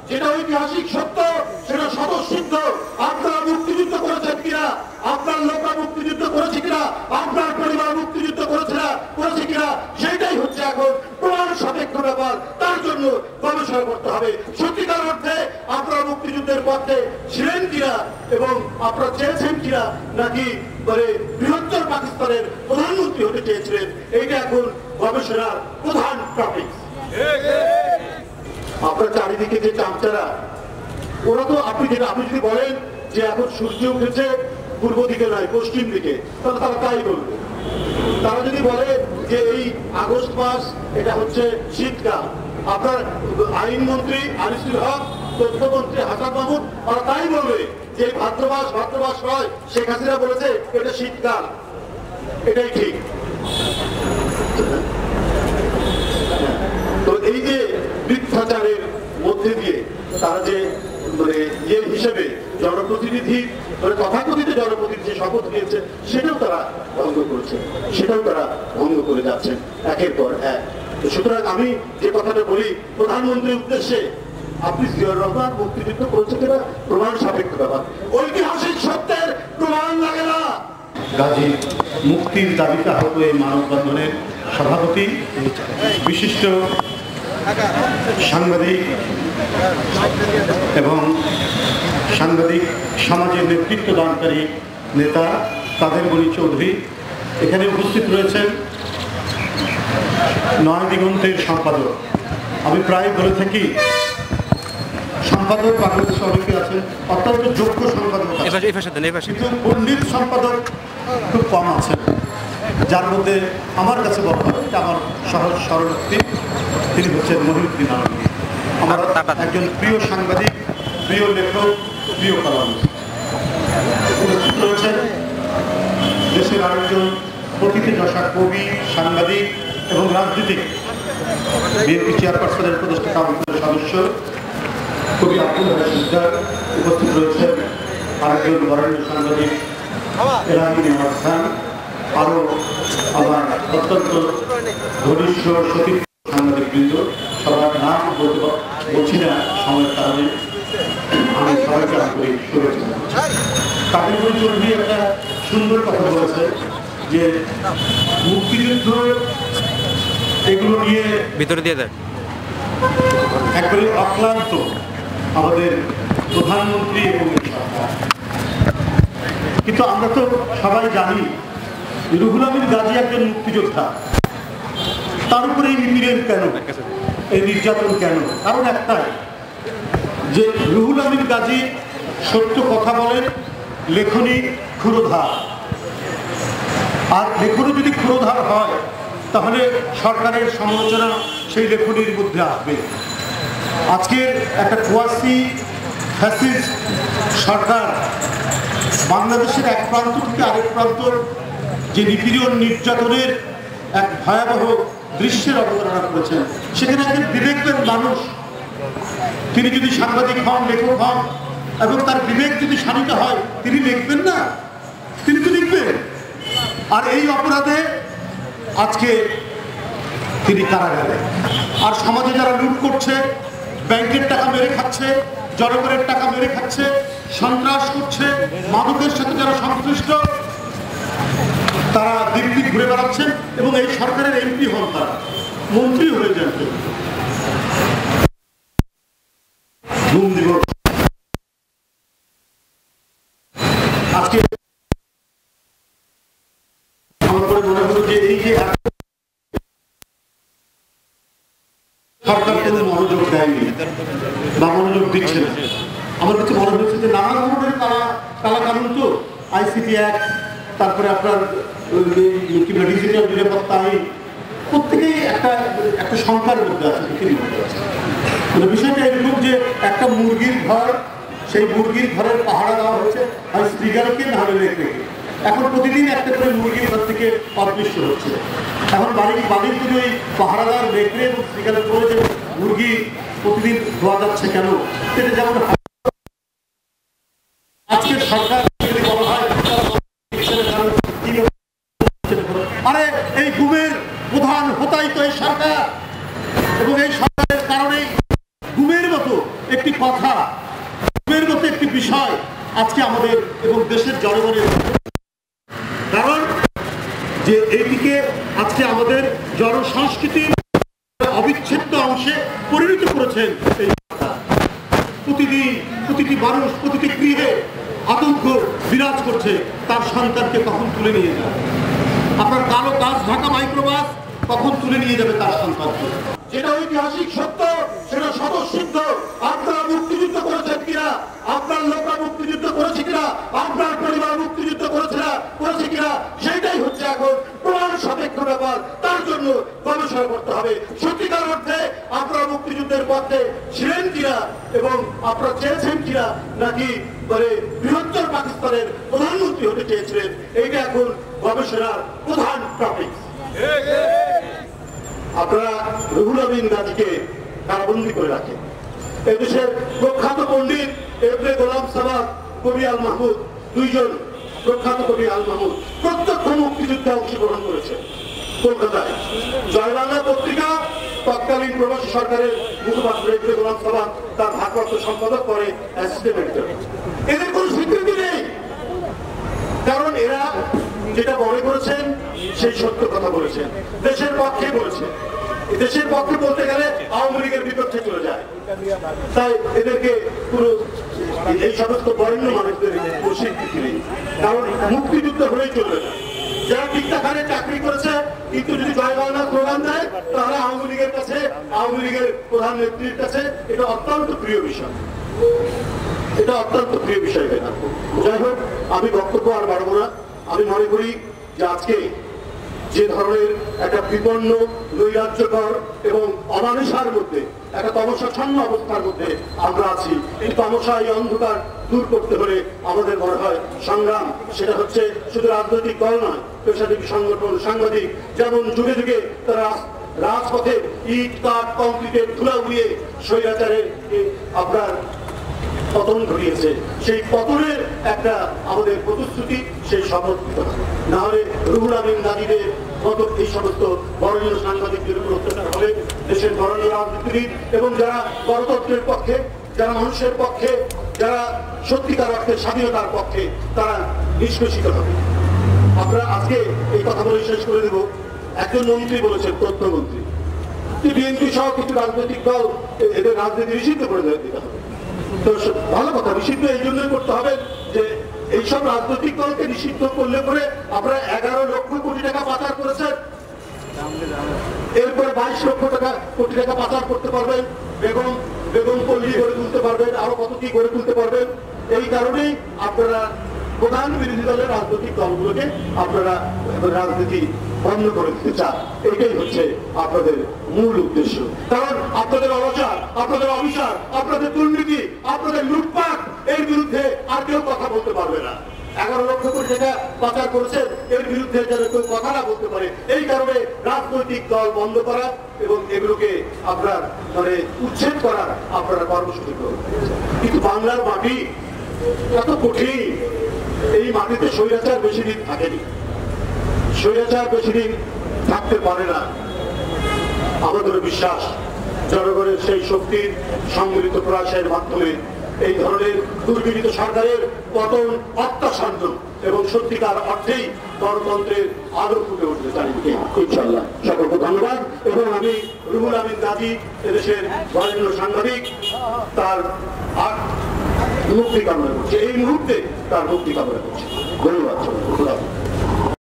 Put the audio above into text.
যেটা ঐতিহাসিক সত্য, সেটা স্বতঃসিদ্ধ। আপনারা মুক্তিযুদ্ধ করেছেন কিনা, আপনার লোকরা মুক্তিযুদ্ধ করেছে কিনা, আপনার পরিবার মুক্তিযুদ্ধ করেছে কিনা, সেটাই হচ্ছে এখন প্রমাণ সাপেক্ষ ব্যাপার। তার জন্য গবেষণা করতে হবে সত্যিকার অর্থে আপনারা মুক্তিযুদ্ধের পথে ছিলেন কিনা এবং আপনারা চেয়েছেন কিনা, নাকি বৃহত্তর পাকিস্তানের প্রধানমন্ত্রী হতে চেয়েছিলেন। এইটা এখন গবেষণার প্রধান টপিক। আপনার চারিদিকে যে চামচারা, ওরা তো আপনি যদি বলেন যে এখন সূর্য উঠেছে পূর্ব দিকে নয় পশ্চিম দিকে, তাহলে তারা তাই বলবে। তারা যদি বলে যে এই আগস্ট মাস এটা হচ্ছে শীতকাল, আপনার আইনমন্ত্রী আনিসুল হক, তথ্যমন্ত্রী হাসান মাহমুদ, তারা তাই বলবে যে ভাদ্র মাস নয়, শেখ হাসিনা বলেছে এটা শীতকাল, এটাই ঠিক। তো এই যে মিথ্যাচারের মধ্যে দিয়ে তারা যে হিসেবে জনপ্রতিনিধি তথাকথিত জনপ্রতিনিধি শপথ নিয়েছে, সেটাও তারা ভঙ্গ করছে, সেটাও তারা ভঙ্গ করে যাচ্ছেন একের পর এক। সুতরাং আমি যে কথাটা বলি প্রধানমন্ত্রীর উদ্দেশ্যে, আপনি জিয়াউর রহমান মুক্তিযুদ্ধ করেছেন কিনা প্রমাণ সাপেক্ষ ব্যাপার, ঐতিহাসিক সত্যের প্রমাণ লাগে না। গাজী মুক্তির দাবিতে আহত এই মানববন্ধনের সভাপতি, বিশিষ্ট সাংবাদিক এবং সাংবাদিক সমাজের নেতৃত্ব দানকারী নেতা কাদের গনি চৌধুরী, এখানে উপস্থিত রয়েছেন নয় দিগন্তের সম্পাদক। আমি প্রায় বলে থাকি সম্পাদক বাংলাদেশে অনেকে আছেন, অত্যন্ত যোগ্য সম্পাদক, কিন্তু পণ্ডিত সম্পাদক খুব কম আছেন। যার মধ্যে আমার কাছে বলা হয় আমার সহজ সরলব্যক্তি, তিনি হচ্ছেন মহিউদ্দিন আলমগীর, আমার একজন প্রিয় সাংবাদিক, প্রিয় লেখক, প্রিয় কলামিস্ট। উপস্থিত রয়েছেন দেশের আরেকজন প্রকৃতিদশা কবি, সাংবাদিক এবং রাজনীতিক, বিএনপি চেয়ারপারসনের উপদেষ্টা কাউন্সিলের সদস্য কবি আব্দুল হাই সিকদার। উপস্থিত রয়েছেন আরেকজন বরেণ্য সাংবাদিক এলাহি নেওয়াজ খান, আরও আমার অত্যন্ত ঘনিষ্ঠ সতীর্থ সাংবাদিকবৃন্দ। সবার নাম বলছি না সময়ের কারণে, আমি সবাইকে আন্তরিক শুভেচ্ছা জানাচ্ছি। কাদের গনি চৌধুরী একটা সুন্দর কথা বলেছে যে মুক্তিযুদ্ধ এগুলো নিয়ে ভিতরে দিয়ে দেয় একবারে অক্লান্ত আমাদের প্রধানমন্ত্রী এবং সরকার। কিন্তু আমরা তো সবাই জানি রুহুল আমিন গাজী একজন মুক্তিযোদ্ধা, তার উপরে এই নিপীড়ন কেন, এই নির্যাতন কেন? কারণ একটাই, যে রুহুল আমিন গাজী সত্য কথা বলেন, লেখনী ক্ষুরোধার, আর লেখনী যদি ক্ষুরোধার হয় তাহলে সরকারের সমালোচনা সেই লেখনীর মধ্যে আসবে। আজকে একটা কোয়াসি ফ্যাসিস্ট সরকার বাংলাদেশের এক প্রান্ত থেকে আরেক প্রান্ত যে নিপীড়ন নির্যাতনের এক ভয়াবহ দৃশ্যের অবতারণা করেছেন, সেখানে একজন বিবেকবান মানুষ, তিনি যদি সাংবাদিক হন, লেখক হন এবং তার বিবেক যদি শানিত হয়, তিনি লিখবেন না? তিনি তো লিখবেন। আর এই অপরাধে আজকে তিনি কারাগারে। আর সমাজে যারা লুট করছে, ব্যাংকের টাকা মেরে খাচ্ছে, জনগণের টাকা মেরে খাচ্ছে, সন্ত্রাস করছে, মাদকের সাথে যারা সংশ্লিষ্ট, তারা দিল্লি ঘুরে বেড়াচ্ছেন এবং এই সরকারের এমপি হন, তারা মন্ত্রী হয়ে যান। আজকে আমার মনে হলো যে এই যে সরকার কোনো মনোযোগ দেয়নি বা মনোযোগ দিচ্ছে না, আমার কাছে মনে হচ্ছে যে নানা ধরনের কালা কানুন, তো আইসিটি অ্যাক্ট, তারপরে আপনার ডিজিটাল নিরাপত্তা আইন, প্রত্যেকেই একটা সংখ্যার মধ্যে আছে, পৃথিবীর মধ্যে আছে। বিষয়টা এরকম যে একটা মুরগির ঘর, সেই মুরগির ঘরের পাহারা দেওয়া হচ্ছে আর স্ত্রীগালকে না হলে রেখে। এখন প্রতিদিন একটা করে মুরগির ঘর থেকে অদৃশ্য হচ্ছে। এখন বাড়ির যদি ওই পাহারাদার রেখে এবং স্ত্রীগালের করে যে মুরগি প্রতিদিন ধোয়া যাচ্ছে কেন, সেটা যেমন আজকে সরকার যদি বলা হয় আরে এই গুমের প্রধান হোতাই তো এই সরকার, এবং এই সরকারের কারণে গুমের মতো একটি কথা, এর মতো একটি বিষয় আজকে আমাদের এবং দেশের জনগণের, কারণ যে এইদিকে আজকে আমাদের জনসংস্কৃতির অবিচ্ছেদ্য অংশে পরিণত করেছেন। এই প্রতিটি মানুষ, প্রতিটি গৃহে আতঙ্ক বিরাজ করছে, তার সন্তানকে কখন তুলে নিয়ে যাবে। আপনার কালো কাজ ঢাকা মাইক্রোবাস কখন তুলে নিয়ে যাবে তার সন্তানকে। যেটা ঐতিহাসিক সত্য, সেটা স্বতঃসিদ্ধ। আপনারা মুক্তিযুদ্ধ করেছেন কিনা, আপনার লোকরা মুক্তিযুদ্ধ করেছে কিনা, আপনার পরিবার মুক্তিযুদ্ধ করেছে কিনা, সেটাই হচ্ছে এখন প্রমাণ সাপেক্ষ ব্যাপার। তার জন্য গবেষণা করতে হবে সত্যিকার অর্থে আপনারা মুক্তিযুদ্ধের পথে ছিলেন কিনা এবং আপনারা চেয়েছেন কিনা, নাকি মানে বৃহত্তর পাকিস্তানের প্রধানমন্ত্রী হতে চেয়েছিলেন। এইটা এখন গবেষণার প্রধান টপিক। আপনারা রুহুল আমিন গাজীকে কারাবন্দী করে রাখেন। এদেশের প্রখ্যাত পণ্ডিত এবনে গোলাম সাবাত, কবি আল মাহমুদ, দুইজন প্রখ্যাত কবি আল মাহমুদ প্রত্যক্ষ মুক্তিযুদ্ধে অংশগ্রহণ করেছে কলকাতায়। জয় বাংলা পত্রিকা তৎকালীন প্রবাসী সরকারের মুখপাত্র এবনে গোলাম সাবাত তার ভারপ্রাপ্ত সম্পাদক করে অ্যাসিস্ট্যান্ট এডিটর। এদের কোনো স্বীকৃতি নেই, কারণ এরা যেটা মনে করেছেন সেই সত্য কথা বলেছেন, দেশের পক্ষে বলেছেন। দেশের পক্ষে বলতে গেলে আওয়ামী লীগের বিপক্ষে চলে যায়। তাই এদেরকে পুরো এই সমস্ত বরেণ্য মানুষদের স্বীকৃতি নেই, কারণ মুক্তিযুদ্ধ হলেই চলবে না। যারা টিকটাখানে চাকরি করেছে কিন্তু যদি জয় বাংলা স্লোগান দেয়, তাহলে আওয়ামী লীগের কাছে, আওয়ামী লীগের প্রধান নেত্রীর কাছে এটা অত্যন্ত প্রিয় বিষয়। এটা অত্যন্ত প্রিয় বিষয়। যাই হোক, আমি বক্তব্য আর বাড়বো না। আমি মনে করি যে আজকে যে ধরনের একটা বিপন্ন, নৈরাজ্যকর এবং অমানুষার মধ্যে, একটা তমসাচ্ছন্ন অবস্থার মধ্যে আমরা আছি, এই তমসা, এই অন্ধকার দূর করতে হলে আমাদের মনে হয় সংগ্রাম, সেটা হচ্ছে শুধু রাজনৈতিক দল নয়, পেশাজীবী সংগঠন, সাংবাদিক, যেমন যুগে যুগে তারা রাজপথে ইট, কাঠ, কংক্রিটের ধুলা উড়িয়ে স্বৈরাচারের আপনার পতন ঘটিয়েছে, সেই পতনের একটা আমাদের প্রতিশ্রুতি, সেই শপথ দিতে হবে। না হলে রুহুল আমিন গাজীদের মতো এই সমস্ত বরেণ্য সাংবাদিকদের উপর অত্যাচার হবে। দেশের বরেণ্য রাজনীতিবিদ এবং যারা গণতন্ত্রের পক্ষে, যারা মানুষের পক্ষে, যারা সত্যিকার অর্থে স্বাধীনতার পক্ষে, তারা নিষ্পেষিত হবে। আমরা আজকে এই কথা বলে শেষ করে দেব। একজন মন্ত্রী বলেছেন, তথ্যমন্ত্রী, বিএনপি সহ কিছু রাজনৈতিক দল এদের রাজনীতি নিষিদ্ধ করে দিতে হবে। তো ভালো কথা, নিষিদ্ধ এই জন্যই করতে হবে যে এইসব রাজনৈতিক দলকে নিষিদ্ধ করলে পরে আপনারা 11 লক্ষ কোটি টাকা পাচার করেছেন, এরপরে 22 লক্ষ কোটি টাকা পাচার করতে পারবেন, বেগম পল্লী গড়ে তুলতে পারবেন, আরো কত কি গড়ে তুলতে পারবেন। এই কারণেই আপনারা প্রধান বিরোধী দলের রাজনৈতিক দলগুলোকে আপনারা রাজনীতি বন্ধ করে দিতে চান। এটাই হচ্ছে আপনাদের মূল উদ্দেশ্য। কারণ আপনাদের অনাচার, আপনাদের অবিচার, আপনাদের দুর্নীতি, আপনাদের লুটপাট, এর বিরুদ্ধে আর কেউ কথা বলতে পারবে না। 11 লক্ষ কোটি টাকা পাচার করেছেন, এর বিরুদ্ধে যেন কেউ কথা না বলতে পারে। এই কারণে রাজনৈতিক দল বন্ধ করা এবং এগুলোকে আপনার মানে উচ্ছেদ করার আপনারা কর্মসূচি করবেন। কিন্তু বাংলার মাটি এত কঠিন, এই মাটিতে স্বৈরাচার বেশি দিন থাকেনি, স্বৈরাচার বেশি দিন থাকতে পারে না। আমাদের বিশ্বাস জনগণের সেই শক্তির সম্মিলিত প্রয়াসের মাধ্যমে এই ধরনের দুর্বিনীত সরকারের পতন অত্যাসাধ্য এবং সত্যিকার অর্থেই গণতন্ত্রের আলো ফুটে উঠতে চারিদিকে ইনশাআল্লাহ। সকলকে ধন্যবাদ। এবং আমি রুহুল আমিন গাজী, এদেশের বরেণ্য সাংবাদিক, তার মুক্তি কামনা করছি, এই মুহূর্তে তার মুক্তি কামনা করছি।